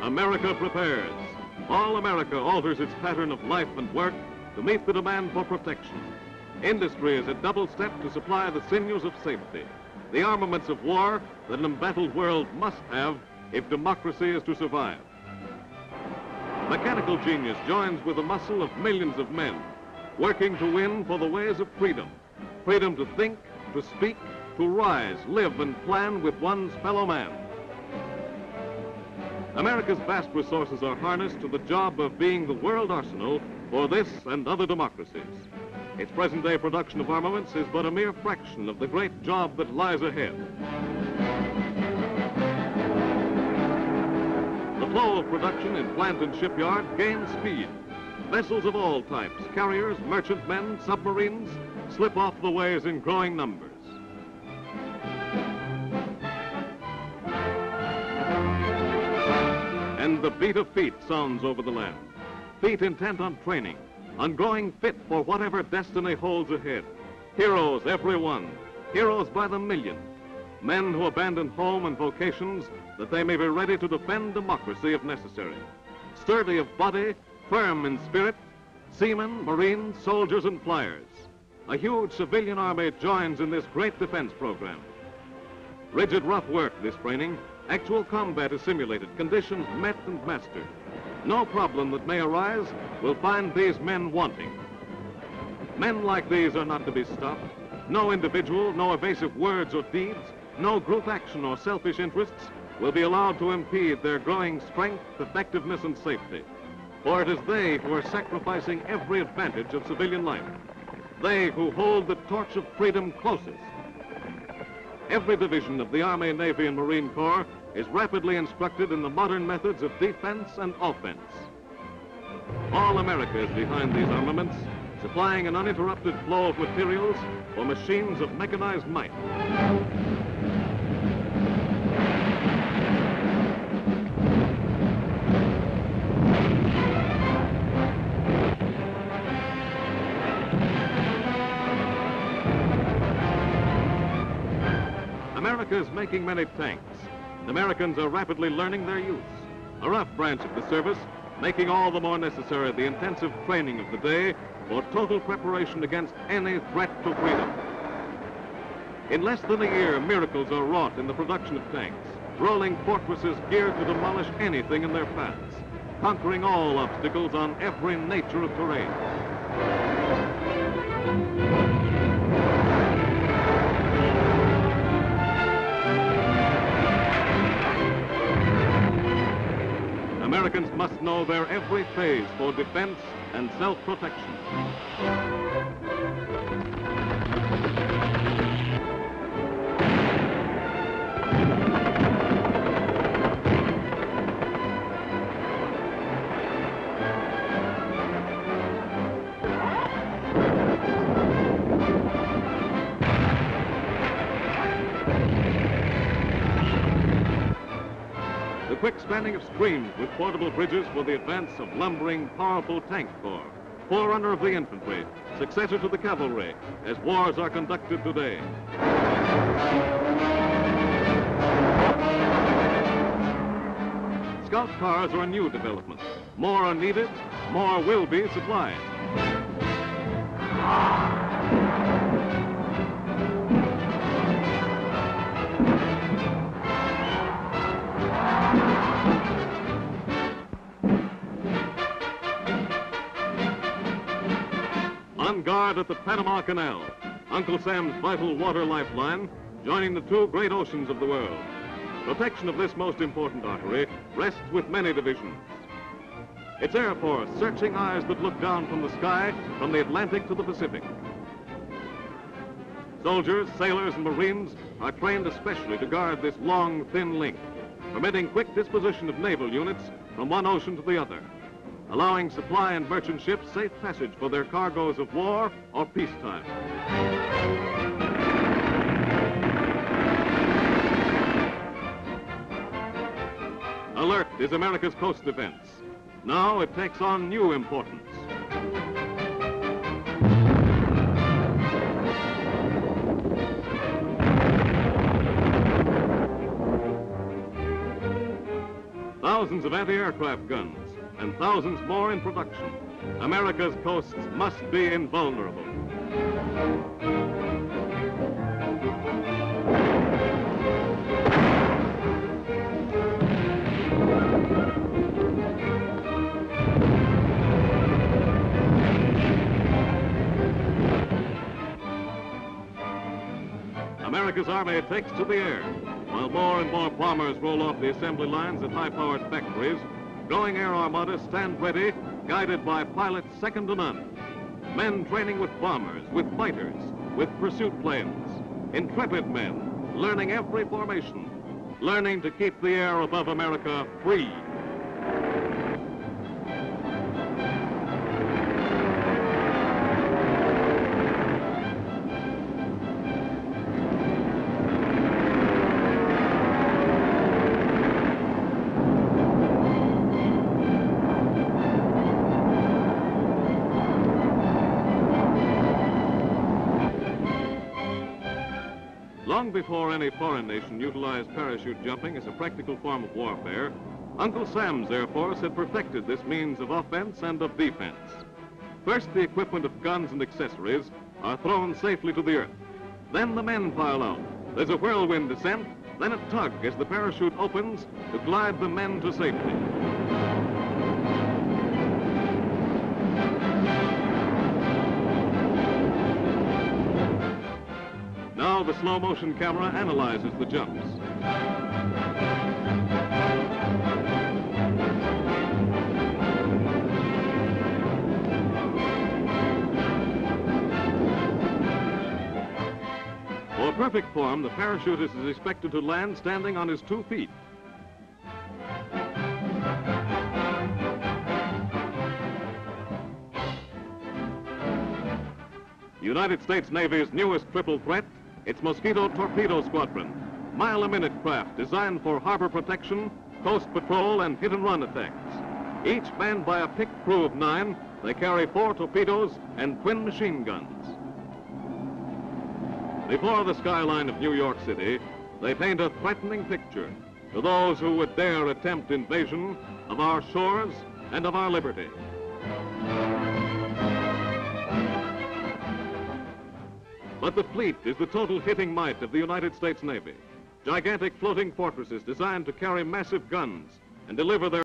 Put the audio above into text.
America prepares. All America alters its pattern of life and work to meet the demand for protection. Industry is at double step to supply the sinews of safety, the armaments of war that an embattled world must have if democracy is to survive. Mechanical genius joins with the muscle of millions of men, working to win for the ways of freedom. Freedom to think, to speak, to rise, live, and plan with one's fellow man. America's vast resources are harnessed to the job of being the world arsenal for this and other democracies. Its present-day production of armaments is but a mere fraction of the great job that lies ahead. The flow of production in plant and shipyard gains speed. Vessels of all types, carriers, merchantmen, submarines, slip off the ways in growing numbers. And the beat of feet sounds over the land. Feet intent on training, on growing fit for whatever destiny holds ahead. Heroes, every one. Heroes by the million. Men who abandon home and vocations that they may be ready to defend democracy if necessary. Sturdy of body, firm in spirit, seamen, marines, soldiers, and flyers. A huge civilian army joins in this great defense program. Rigid, rough work, this training. Actual combat is simulated, conditions met and mastered. No problem that may arise will find these men wanting. Men like these are not to be stopped. No individual, no evasive words or deeds, no group action or selfish interests will be allowed to impede their growing strength, effectiveness, and safety. For it is they who are sacrificing every advantage of civilian life. They who hold the torch of freedom closest. Every division of the Army, Navy, and Marine Corps is rapidly instructed in the modern methods of defense and offense. All America is behind these armaments, supplying an uninterrupted flow of materials for machines of mechanized might. America is making many tanks. The Americans are rapidly learning their use. A rough branch of the service, making all the more necessary the intensive training of the day for total preparation against any threat to freedom. In less than a year, miracles are wrought in the production of tanks, rolling fortresses geared to demolish anything in their paths, conquering all obstacles on every nature of terrain. Americans must know their every phase for defense and self-protection. The quick spanning of streams with portable bridges for the advance of lumbering, powerful tank corps, forerunner of the infantry, successor to the cavalry, as wars are conducted today. Scout cars are a new development. More are needed, more will be supplied. On guard at the Panama Canal, Uncle Sam's vital water lifeline, joining the two great oceans of the world. Protection of this most important artery rests with many divisions. Its Air Force, searching eyes that look down from the sky, from the Atlantic to the Pacific. Soldiers, sailors, and Marines are trained especially to guard this long, thin link, permitting quick disposition of naval units from one ocean to the other, allowing supply and merchant ships safe passage for their cargoes of war or peacetime. Alert is America's coast defense. Now it takes on new importance. thousands of anti-aircraft guns, and thousands more in production, America's coasts must be invulnerable. America's Army takes to the air, while more and more bombers roll off the assembly lines at high-powered factories. Growing air armadas stand ready, guided by pilots second to none. Men training with bombers, with fighters, with pursuit planes. Intrepid men, learning every formation, learning to keep the air above America free. Long before any foreign nation utilized parachute jumping as a practical form of warfare, Uncle Sam's Air Force had perfected this means of offense and of defense. First, the equipment of guns and accessories are thrown safely to the earth. Then the men pile out. There's a whirlwind descent, then a tug as the parachute opens to glide the men to safety. Now the slow-motion camera analyzes the jumps. For perfect form, the parachutist is expected to land standing on his 2 feet. The United States Navy's newest triple threat, its Mosquito Torpedo Squadron, mile-a-minute craft designed for harbor protection, coast patrol, and hit-and-run attacks. Each manned by a picked crew of 9, they carry 4 torpedoes and twin machine guns. Before the skyline of New York City, they paint a threatening picture to those who would dare attempt invasion of our shores and of our liberty. But the fleet is the total hitting might of the United States Navy. Gigantic floating fortresses designed to carry massive guns and deliver their